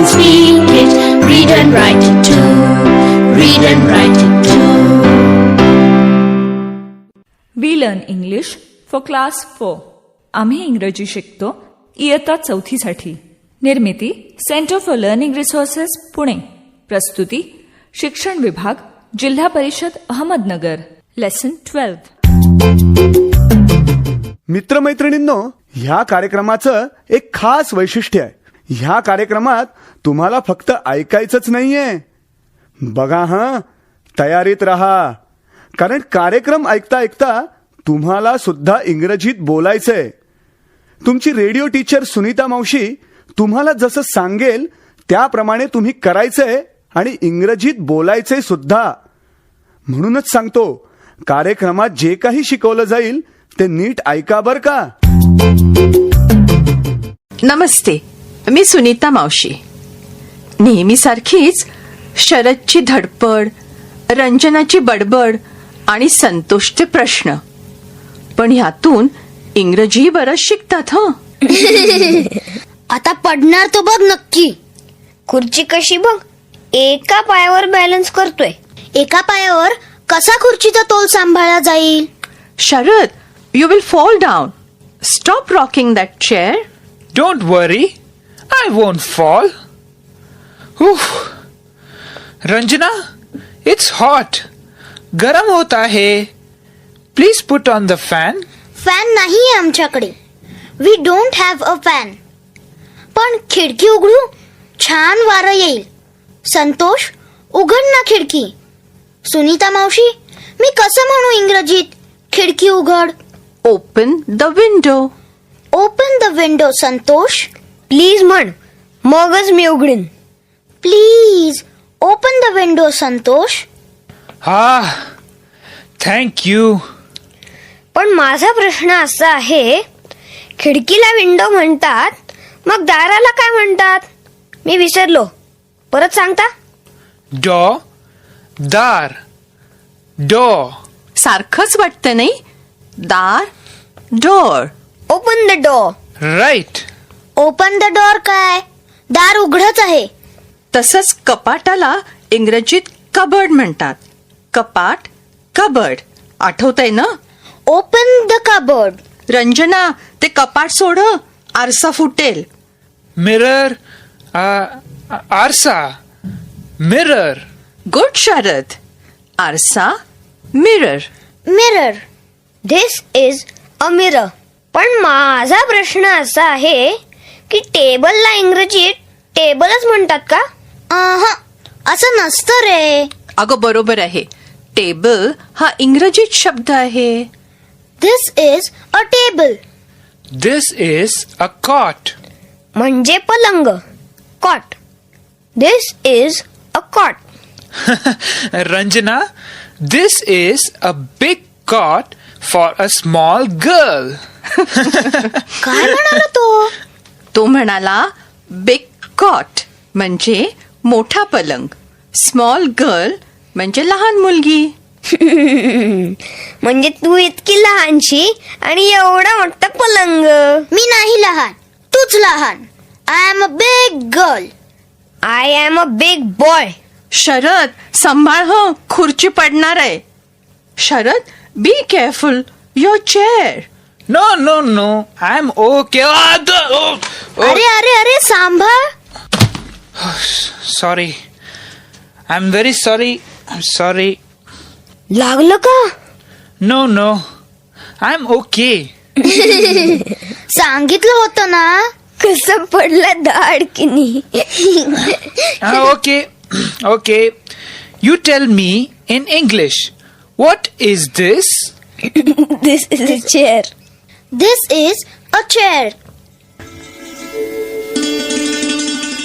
speak it, read and write it too. Read and write it too. We learn English for class 4. आम्ही इंग्रजी शिकतो इयत्ता 4साठी. निर्मिती centre for learning resources Pune. प्रस्तुती शिक्षण विभाग, जिल्हा परिषद अहमदनगर. लेसन 12. मित्रमैत्रिणींनो, ह्या कार्यक्रमाचं एक खास वैशिष्ट्य आहे. ह्या कार्यक्रमात तुम्हाला फक्त ऐकायचंच नाहीये. बघा हां, तयारीत राहा, कारण कार्यक्रम ऐकता ऐकता तुम्हाला सुद्धा इंग्रजीत बोलायचंय. तुमची रेडिओ टीचर सुनीता मावशी तुम्हाला जसं सांगेल त्याप्रमाणे तुम्ही करायचंय आणि इंग्रजीत बोलायचंय सुद्धा. म्हणूनच सांगतो, कार्यक्रमात जे काही शिकवलं जाईल ते नीट ऐका बर का. नमस्ते, मी सुनीता मावशी. नेहमीसारखीच शरदची धडपड, रंजनाची बडबड आणि संतोषचे प्रश्न. पण ह्यातून इंग्रजी बरंच शिकतात. आता पडणार तो बघ नक्की. खुर्ची कशी बघ, एका पायावर बॅलन्स करतोय. एका पायावर कसा खुर्चीचा तोल सांभाळला जाईल? Sharad, you will fall down. Stop rocking that chair. Don't worry, I won't fall. Oof. Ranjana, it's hot. गरम होता है. Please put on the fan. Fan नाहीये आमच्याकडे. We don't have a fan. पण खिडकी उघडू, छान वारं येईल. संतोष, उघड ना खिडकी. सुनीता मावशी, मी कसं म्हणू इंग्रजीत खिडकी उघड? Open the window. Open the window. Santosh, please म्हण, मगच मी उघडीन. Please open the window. Santosh. Thank you. पण माझा प्रश्न असा आहे, खिडकीला विंडो म्हणतात, मग दाराला काय म्हणतात? मी विसरलो, परत सांगता? Door, दार, door. सारखंच वाटतं नाही? दार, door. Open the door. Right. Open the door काय? दार उघडच आहे. तसंच कपाटाला इंग्रजीत कबर्ड म्हणतात. कपाट, कबर्ड. आठवतंय ना? Open the cupboard. रंजना, ते कपाट सोड, आरसा फुटेल. Mirror, आरसा, mirror. गुड शरद. आरसा, mirror. Mirror. This is a mirror. पण माझा प्रश्न असा आहे की टेबलला इंग्रजीत टेबलच म्हणतात का? असं नसतं रे. अगं बरोबर आहे. टेबल हा इंग्रजीत शब्द आहे. This is a table. This is a cot. म्हणजे पलंग. Cot. This is a cot. Ranjana, this is a big cot for a small girl. काय म्हणाला तो? तो म्हणाला बिग कॉट म्हणजे मोठा पलंग, स्मॉल गर्ल म्हणजे लहान मुलगी. म्हणजे तू इतकी लहानशी आणि एवढा मोठा पलंग. मी नाही लहान, तूच लहान. I am a big girl. I am a big boy. Sharad, सांभाळ हं, खुर्ची पडणार आहे. Sharad, be careful, your chair. No, I'm okay. अरे अरे अरे, सांभाळ. Sorry. I'm very sorry. I'm sorry. लागलं का? No. I'm okay. सांगितलं होतं ना, कसं पडलं दाडकिनी. Okay. You tell me in English. What is this? This is a chair. This is a chair.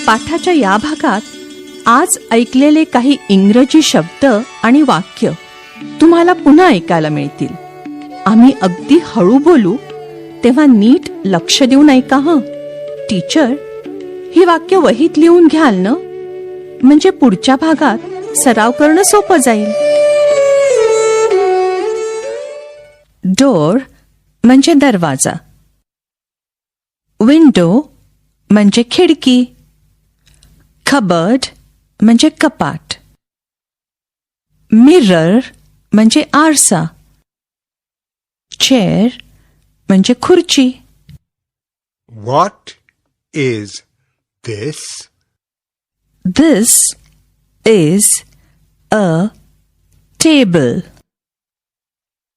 पाठाच्या या भागात आज ऐकलेले काही इंग्रजी शब्द आणि वाक्य तुम्हाला पुन्हा ऐकायला मिळतील. आम्ही अगदी हळू बोलू, तेव्हा नीट लक्ष देऊन ऐका हं. टीचर, ही वाक्य वहीत लिहून घ्याल ना, म्हणजे पुढच्या भागात सराव करणं सोपं जाईल. डोर म्हणजे दरवाजा. विंडो म्हणजे खिडकी. कबर्ड म्हणजे कपाट. मिरर म्हणजे आरसा. चेअर म्हणजे खुर्ची. What is this? This is a table.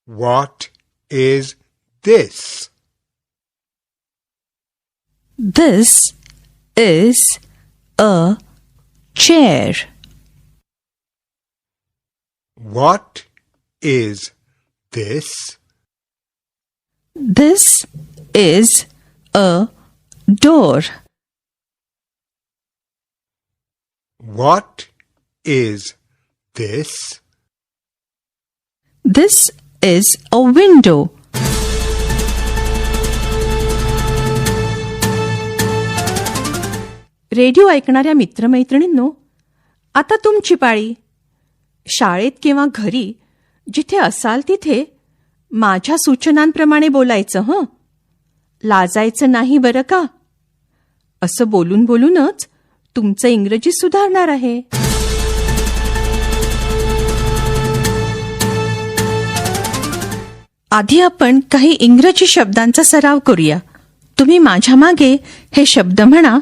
What is this? This is a chair. What is this? This is a door. What is this? This is a window. Radio ऐकणाऱ्या मित्रमैत्रिणींनो, आता तुमची पाळी. शाळेत किंवा घरी जिथे असाल तिथे माझ्या सूचनांप्रमाणे बोलायचं. लाजायचं नाही बरं का. असं बोलून बोलूनच तुमचं इंग्रजी सुधारणार आहे. आधी आपण काही इंग्रजी शब्दांचा सराव करूया. तुम्ही माझ्या मागे हे शब्द म्हणा.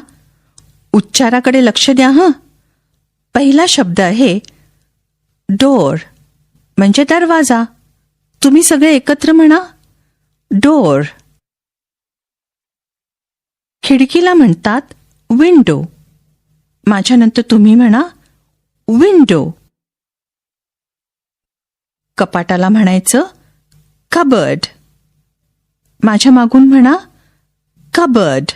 उच्चाराकडे लक्ष द्या. पहिला शब्द आहे डोर म्हणजे दरवाजा. तुम्ही सगळे एकत्र म्हणा डोर. खिडकीला म्हणतात विंडो. माझ्यानंतर तुम्ही म्हणा विंडो. कपाटाला म्हणायचं कबर्ड. माझ्या मागून म्हणा कबर्ड.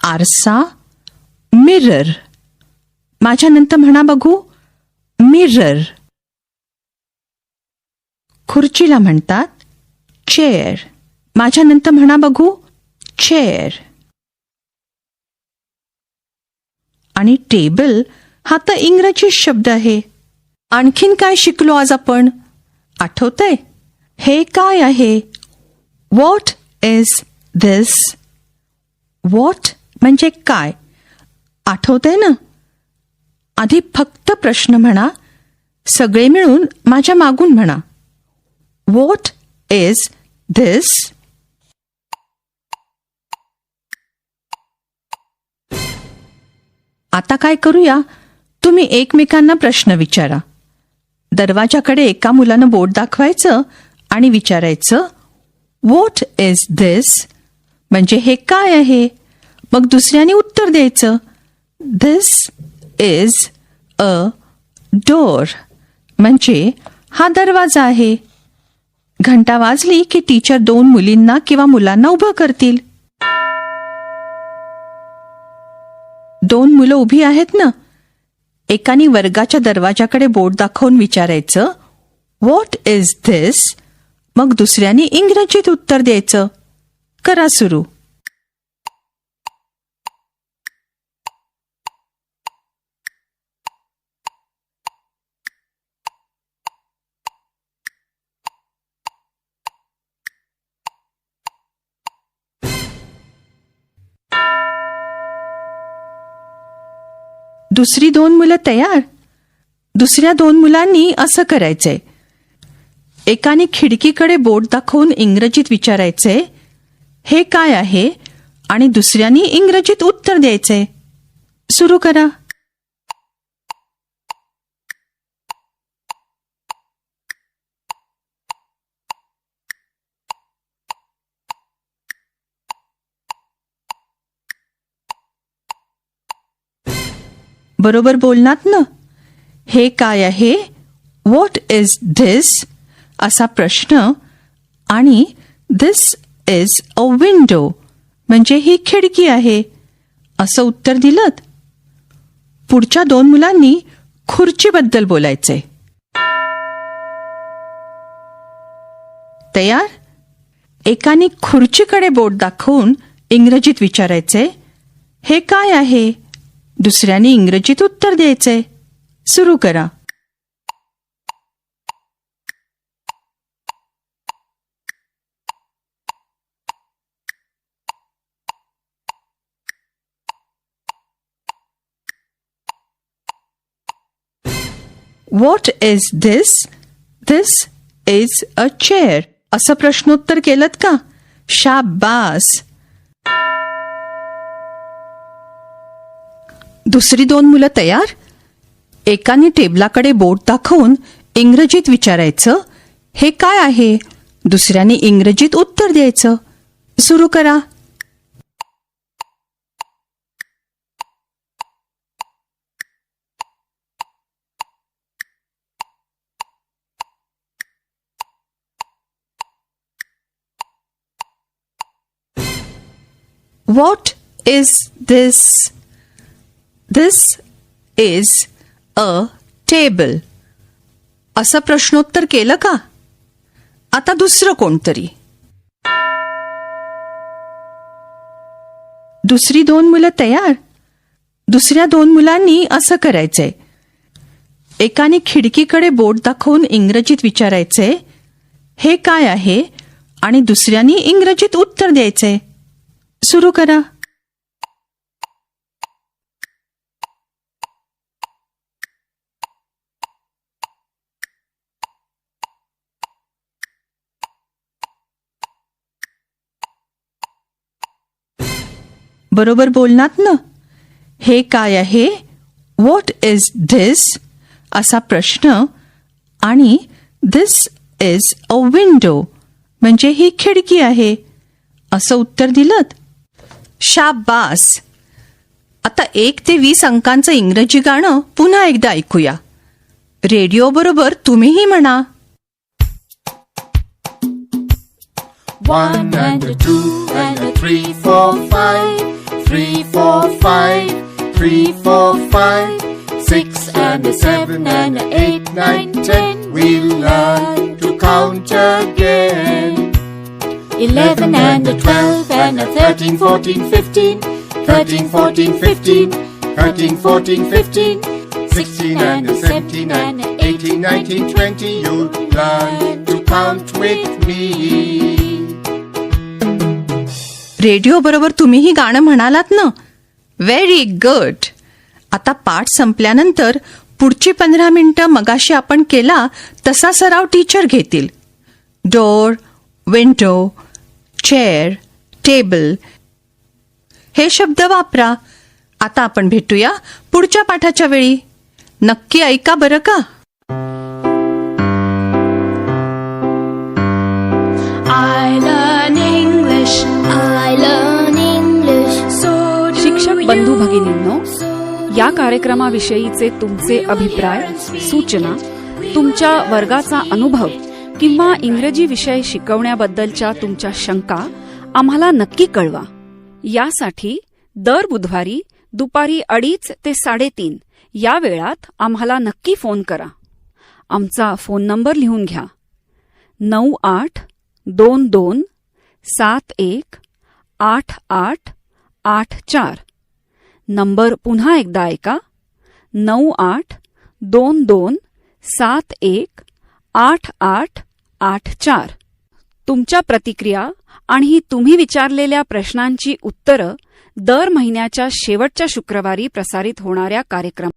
आरसा मिरर. माझ्यानंतर म्हणा बघू मिरर. खुर्चीला म्हणतात चेअर. माझ्यानंतर म्हणा बघू चेअर. आणि टेबल हा तर इंग्रजी शब्द आहे. आणखीन काय शिकलो आज आपण आठवतंय? हे काय आहे? What is this? व्हॉट म्हणजे काय आठवतंय ना? आधी फक्त प्रश्न म्हणा. सगळे मिळून माझ्या मागून म्हणा व्हॉट इज दिस? आता काय करूया? तुम्ही एकमेकांना प्रश्न विचारा. दरवाजाकडे एका मुलानं बोट दाखवायचं आणि विचारायचं व्हॉट इज दिस? म्हणजे हे काय आहे? मग दुसऱ्याने उत्तर द्यायचं दिस इज अ डोर. म्हणजे हा दरवाजा आहे. घंटा वाजली की टीचर दोन मुलींना किंवा मुलांना उभं करतील. दोन मुलं उभी आहेत ना. एकाने वर्गाच्या दरवाजाकडे बोट दाखवून विचारायचं व्हॉट इज दिस? मग दुसऱ्याने इंग्रजीत उत्तर द्यायचं. करा सुरू. दुसरी दोन मुलं तयार. दुसऱ्या दोन मुलांनी असं करायचंय. एकाने खिडकीकडे बोट दाखवून इंग्रजीत विचारायचंय हे काय आहे? आणि दुसऱ्याने इंग्रजीत उत्तर द्यायचंय. सुरू करा. बरोबर बोलनात ना? हे काय आहे? What is this? असा प्रश्न. आणि दिस इज अ विंडो म्हणजे ही खिडकी आहे असं उत्तर दिलं. पुढच्या दोन मुलांनी खुर्चीबद्दल बोलायचे. तयार? एकाने खुर्चीकडे बोट दाखवून इंग्रजीत विचारायचे हे काय आहे? दुसऱ्याने इंग्रजीत उत्तर द्यायचे. सुरू करा. What is this? This is a chair. असं प्रश्नोत्तर केलं का? शाबास. दुसरी 2 मुलं तयार? एकाने टेबलाकडे बोट दाखवून इंग्रजीत विचारायचं, हे काय आहे? दुसऱ्याने इंग्रजीत उत्तर द्यायचं. सुरू करा. What is this? This is a table. असं प्रश्नोत्तर केलं का? आता दुसरं कोणतरी. दुसरी 2 मुलं तयार? दुसऱ्या 2 मुलांनी असं करायचंय. एकाने खिडकीकडे बोट दाखवून इंग्रजीत विचारायचंय, हे काय आहे? आणि दुसऱ्याने इंग्रजीत उत्तर द्यायचंय. सुरू करा. बरोबर बोलनात ना? हे काय आहे? What is this? असा प्रश्न. आणि दिस इज अ विंडो म्हणजे ही खिडकी आहे असं उत्तर दिलंत. शाबास. आता 1 ते 20 अंकांचं इंग्रजी गाणं पुन्हा एकदा ऐकूया. रेडिओ बरोबर तुम्हीही म्हणा. 1 and a 2 and a 3, 4, 5. 3, 4, 5. 3, 4, 5. 6 and a 7 and a 8, 9, 10. We'll learn to count again. 11 and a 12 and a 13, 14, 15. 13, 14, 15. 13, 14, 15. 16 and a 17 and a 18, 19, 20. You'll learn to count with me. Radio बरोबर तुम्हीही गाणं म्हणालात ना? Very good. आता पाठ संपल्यानंतर पुढची 15 मिनिटं मगाशी आपण केला तसा सराव टीचर घेतील. डोर, विंडो, चेअर, टेबल हे शब्द वापरा. आता आपण भेटूया पुढच्या पाठाच्या वेळी. नक्की ऐका बरं का. I learn English. I learn English. So do शिक्षक you. बंधू भगिनींनो, या कार्यक्रमाविषयीचे तुमचे अभिप्राय, सूचना, तुमच्या वर्गाचा अनुभव किंवा इंग्रजी विषय शिकवण्याबद्दलच्या तुमच्या शंका आम्हाला नक्की कळवा. यासाठी दर बुधवारी दुपारी 2:30 ते 3:30 या वेळात आम्हाला नक्की फोन करा. आमचा फोन नंबर लिहून घ्या. 9822718884. नंबर पुन्हा एकदा ऐका. 9822718884. तुमच्या प्रतिक्रिया आणि तुम्ही विचारलेल्या प्रश्नांची उत्तरं दर महिन्याच्या शेवटच्या शुक्रवारी प्रसारित होणाऱ्या कार्यक्रमात